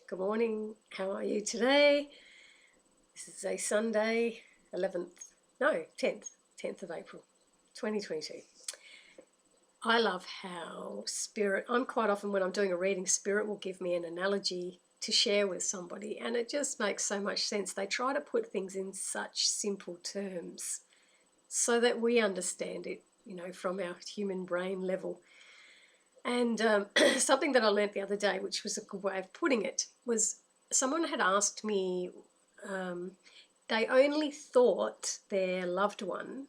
Good morning. How are you today? This is a Sunday, 10th of April, 2022. I love how I'm quite often when I'm doing a reading, Spirit will give me an analogy to share with somebody, and it just makes so much sense. They try to put things in such simple terms so that we understand it, from our human brain level. And something that I learnt the other day, which was a good way of putting it, was someone had asked me, they only thought their loved one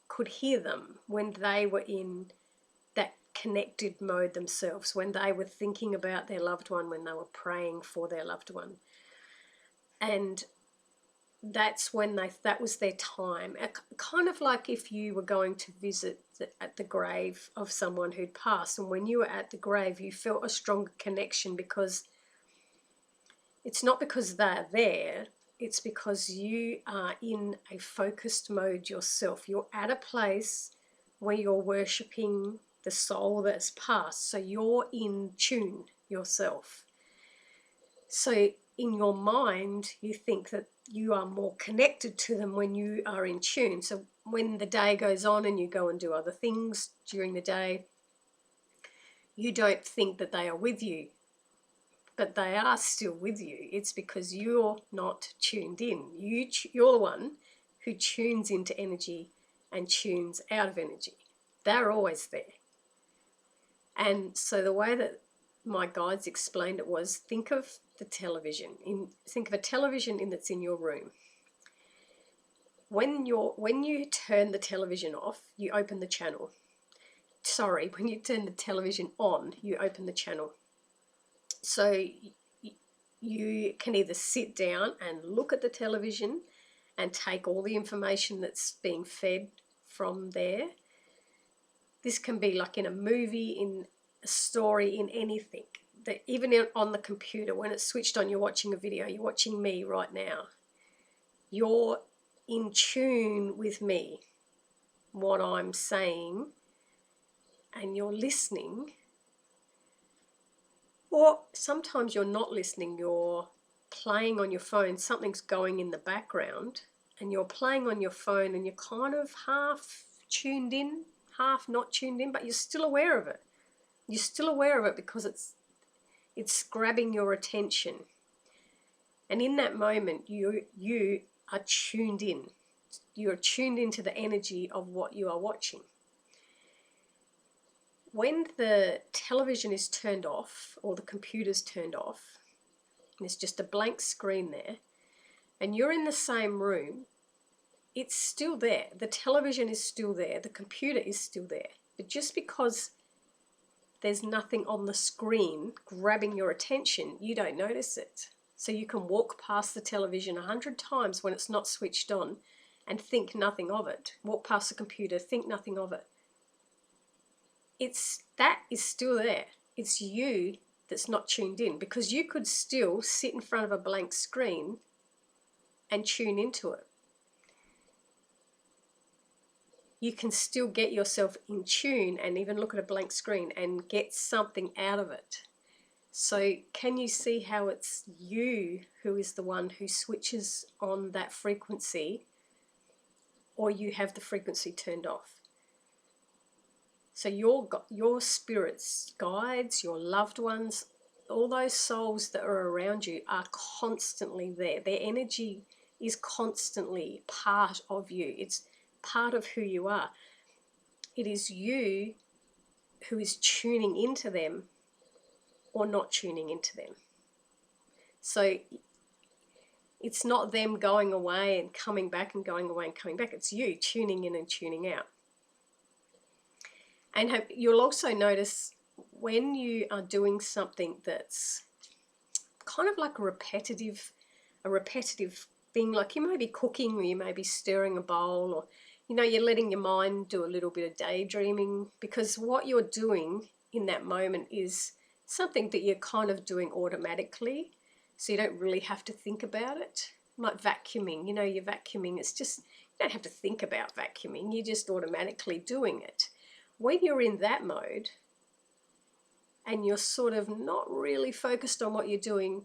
could hear them when they were in that connected mode themselves, when they were thinking about their loved one, when they were praying for their loved one. And that's when that was their time. Kind of like if you were going to visit at the grave of someone who'd passed, and when you were at the grave you felt a stronger connection, because it's not because they're there, it's because you are in a focused mode yourself. You're at a place where you're worshipping the soul that's passed, so you're in tune yourself. So in your mind, you think that you are more connected to them when you are in tune. So when the day goes on and you go and do other things during the day, you don't think that they are with you, but they are still with you. It's because you're not tuned in. You're the one who tunes into energy and tunes out of energy. They're always there. And so the way that my guides explained it was, think of a television that's in your room. When you turn the television off, you open the channel. When you turn the television on, you open the channel. So you can either sit down and look at the television and take all the information that's being fed from there. This can be like in a movie, in a story, in anything. Even on the computer, when it's switched on, you're watching a video, you're watching me right now. You're in tune with me, what I'm saying, and you're listening. Or sometimes you're not listening, you're playing on your phone, something's going in the background, and you're playing on your phone and you're kind of half tuned in, half not tuned in, but you're still aware of it. You're still aware of it because it's grabbing your attention. And in that moment, you are tuned in. You're tuned into the energy of what you are watching. When the television is turned off or the computer's turned off, and there's just a blank screen there, and you're in the same room, it's still there. The television is still there. The computer is still there. But just because there's nothing on the screen grabbing your attention, you don't notice it. So you can walk past the television 100 times when it's not switched on and think nothing of it. Walk past the computer, think nothing of it. That is still there. It's you that's not tuned in, because you could still sit in front of a blank screen and tune into it. You can still get yourself in tune and even look at a blank screen and get something out of it. So can you see how it's you who is the one who switches on that frequency, or you have the frequency turned off? So your spirits, guides, your loved ones, all those souls that are around you are constantly there. Their energy is constantly part of you. It's part of who you are. It is you who is tuning into them or not tuning into them. So it's not them going away and coming back and going away and coming back. It's you tuning in and tuning out. And you'll also notice when you are doing something that's kind of like a repetitive thing, like you may be cooking or you may be stirring a bowl, or you're letting your mind do a little bit of daydreaming, because what you're doing in that moment is something that you're kind of doing automatically, so you don't really have to think about it. Like vacuuming, you're vacuuming, it's just, you don't have to think about vacuuming, you're just automatically doing it. When you're in that mode and you're sort of not really focused on what you're doing,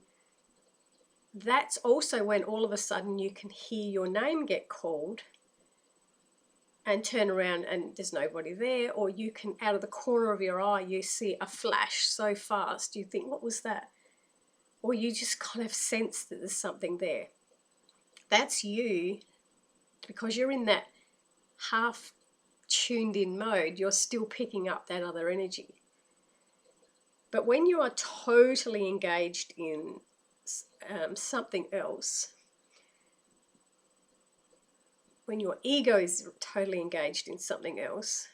that's also when all of a sudden you can hear your name get called and turn around and there's nobody there, or you can, out of the corner of your eye, you see a flash so fast, you think, what was that? Or you just kind of sense that there's something there. That's you, because you're in that half tuned in mode, you're still picking up that other energy. But when you are totally engaged in something else, when your ego is totally engaged in something else,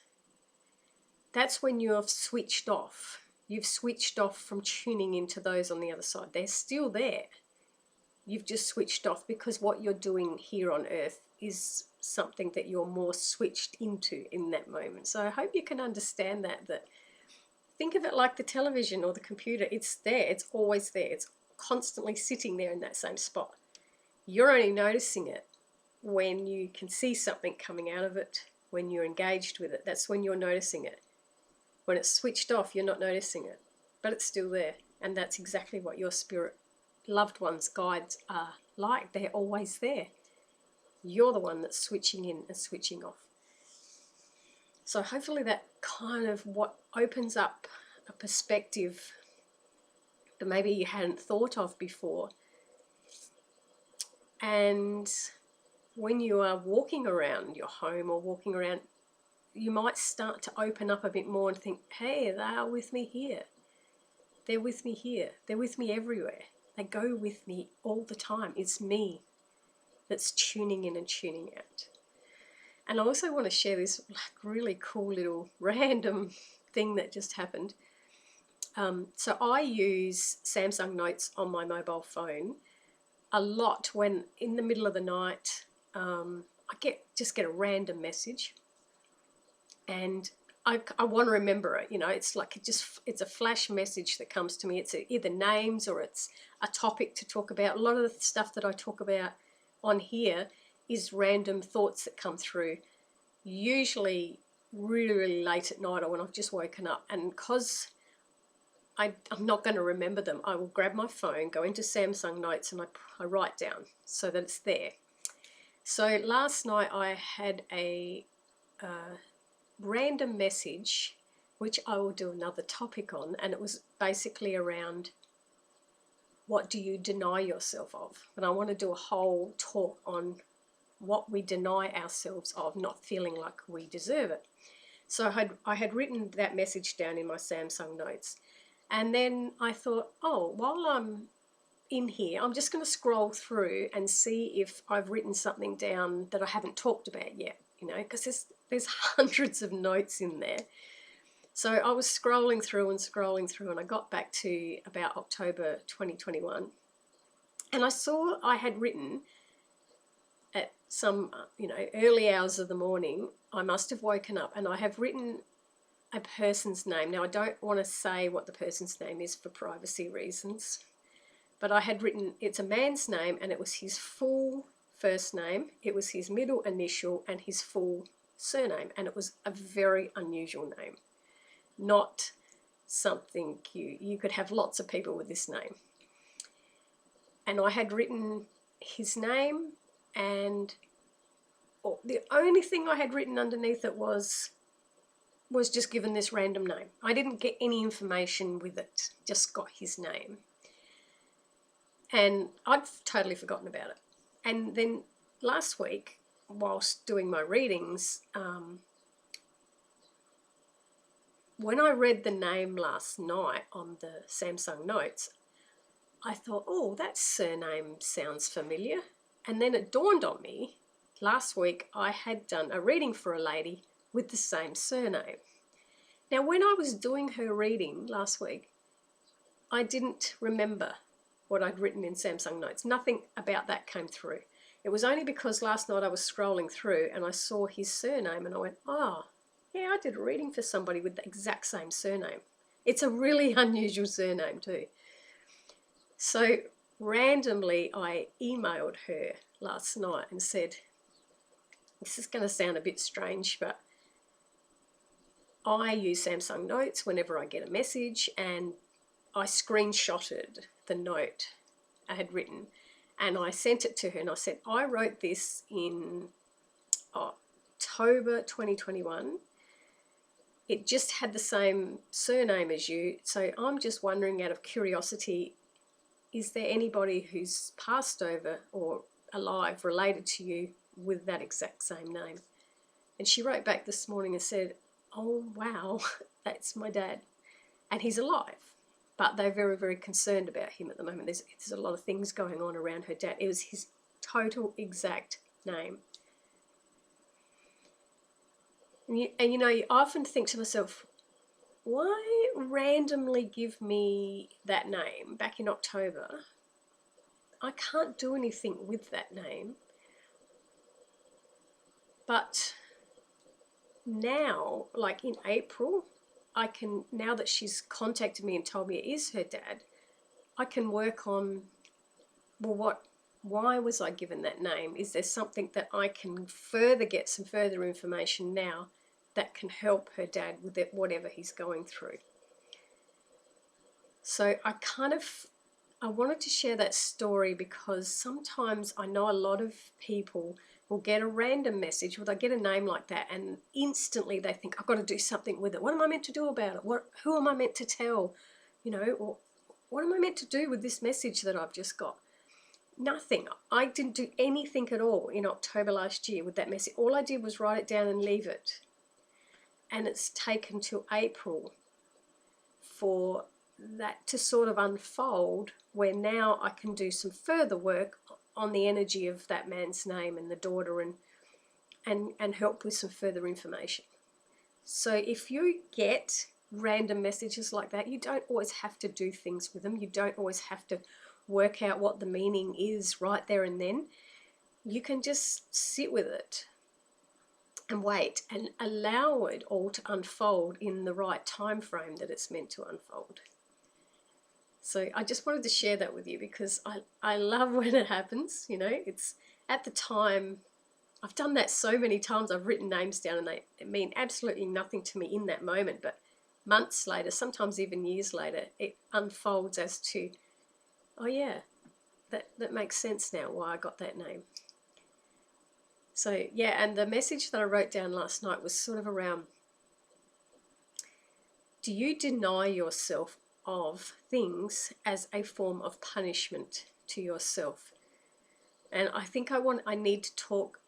that's when you have switched off. You've switched off from tuning into those on the other side. They're still there. You've just switched off because what you're doing here on earth is something that you're more switched into in that moment. So I hope you can understand that think of it like the television or the computer. It's there. It's always there. It's constantly sitting there in that same spot. You're only noticing it when you can see something coming out of it, when you're engaged with it. That's when you're noticing it. When it's switched off, you're not noticing it, but it's still there. And that's exactly what your spirit loved ones, guides are like. They're always there. You're the one that's switching in and switching off. So hopefully that kind of what opens up a perspective that maybe you hadn't thought of before. And when you are walking around your home or walking around, you might start to open up a bit more and think, hey, they are with me here. They're with me here. They're with me everywhere. They go with me all the time. It's me that's tuning in and tuning out. And I also want to share this really cool little random thing that just happened. So I use Samsung Notes on my mobile phone a lot when in the middle of the night I just get a random message. And I want to remember it, it's like it's a flash message that comes to me. It's either names or it's a topic to talk about. A lot of the stuff that I talk about on here is random thoughts that come through, usually really, really late at night or when I've just woken up. And because I'm not going to remember them, I will grab my phone, go into Samsung Notes, and I write down so that it's there. So last night I had a random message, which I will do another topic on, and it was basically around what do you deny yourself of? And I want to do a whole talk on what we deny ourselves of, not feeling like we deserve it. So I had written that message down in my Samsung Notes, and then I thought, oh, while I'm in here, I'm just going to scroll through and see if I've written something down that I haven't talked about yet, because there's hundreds of notes in there. So I was scrolling through and I got back to about October 2021, and I saw I had written at some early hours of the morning. I must have woken up and I have written a person's name. Now I don't want to say what the person's name is for privacy reasons, but I had written, it's a man's name, and it was his full first name, it was his middle initial, and his full surname. And it was a very unusual name. Not something you could have lots of people with this name. And I had written his name, and the only thing I had written underneath it was just given this random name. I didn't get any information with it, just got his name. And I'd totally forgotten about it. And then last week, whilst doing my readings, when I read the name last night on the Samsung Notes, I thought, oh, that surname sounds familiar. And then it dawned on me, last week I had done a reading for a lady with the same surname. Now, when I was doing her reading last week, I didn't remember what I'd written in Samsung Notes. Nothing about that came through. It was only because last night I was scrolling through and I saw his surname and I went, oh, yeah, I did a reading for somebody with the exact same surname. It's a really unusual surname too. So randomly I emailed her last night and said, this is going to sound a bit strange, but I use Samsung Notes whenever I get a message, and I screenshotted the note I had written and I sent it to her and I said, I wrote this in October 2021. It just had the same surname as you, so I'm just wondering, out of curiosity, is there anybody who's passed over or alive related to you with that exact same name? And she wrote back this morning and said, oh wow, that's my dad, and he's alive, but they're very, very concerned about him at the moment. There's a lot of things going on around her dad. It was his total exact name. And you know, I often think to myself, why randomly give me that name back in October? I can't do anything with that name. But now, like in April, I can, now that she's contacted me and told me it is her dad, I can work on, well, why was I given that name? Is there something that I can further get some further information now that can help her dad with it, whatever he's going through? So I wanted to share that story because sometimes I know a lot of people will get a random message, or they get a name like that, and instantly they think, I've got to do something with it. What am I meant to do about it? Who am I meant to tell? You know, or what am I meant to do with this message that I've just got? Nothing. I didn't do anything at all in October last year with that message. All I did was write it down and leave it. And it's taken till April for that to sort of unfold, where now I can do some further work on the energy of that man's name and the daughter, and help with some further information. So if you get random messages like that, you don't always have to do things with them. You don't always have to work out what the meaning is right there and then. You can just sit with it and wait and allow it all to unfold in the right time frame that it's meant to unfold. So I just wanted to share that with you because I love when it happens. You know, it's at the time, I've done that so many times. I've written names down and they mean absolutely nothing to me in that moment, but months later, sometimes even years later, it unfolds as to, oh yeah, that makes sense now why I got that name. So yeah, and the message that I wrote down last night was sort of around, do you deny yourself of things as a form of punishment to yourself? And I think I need to talk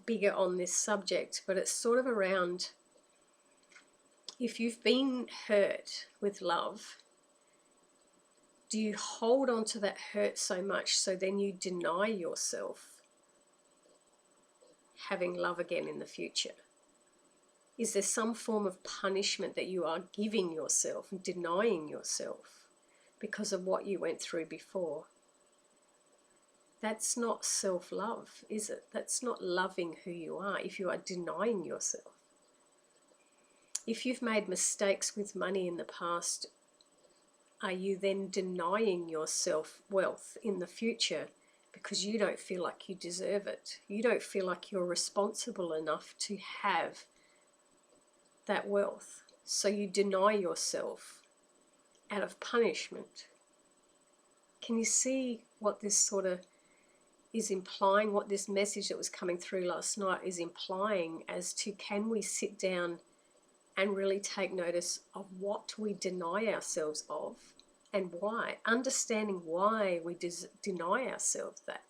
bigger on this subject, but it's sort of around, if you've been hurt with love, do you hold on to that hurt so much so then you deny yourself having love again in the future? Is there some form of punishment that you are giving yourself and denying yourself because of what you went through before? That's not self-love, is it? That's not loving who you are if you are denying yourself. If you've made mistakes with money in the past, are you then denying yourself wealth in the future because you don't feel like you deserve it? You don't feel like you're responsible enough to have that wealth. So you deny yourself out of punishment. Can you see what this sort of is implying, what this message that was coming through last night is implying as to, can we sit down and really take notice of what we deny ourselves of and why? Understanding why we deny ourselves that.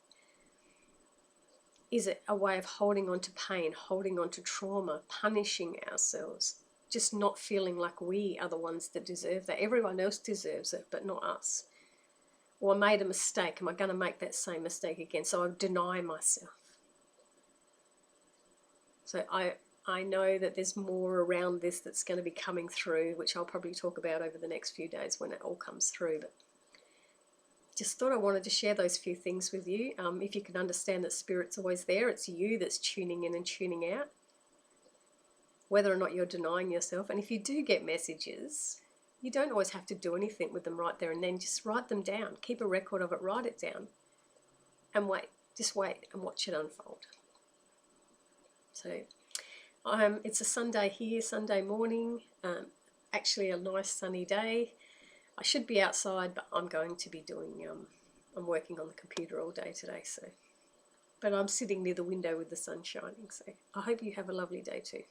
Is it a way of holding on to pain, holding on to trauma, punishing ourselves, just not feeling like we are the ones that deserve that? Everyone else deserves it, but not us. Or I made a mistake, am I going to make that same mistake again? So I deny myself. So I know that there's more around this that's going to be coming through, which I'll probably talk about over the next few days when it all comes through. But just thought I wanted to share those few things with you. If you can understand that Spirit's always there, it's you that's tuning in and tuning out, whether or not you're denying yourself. And if you do get messages, you don't always have to do anything with them right there and then. Just write them down. Keep a record of it, write it down, and wait. Just wait and watch it unfold. So It's a Sunday here, Sunday morning. Actually, a nice sunny day. I should be outside, but I'm going to be doing. I'm working on the computer all day today, so. But I'm sitting near the window with the sun shining. So I hope you have a lovely day too.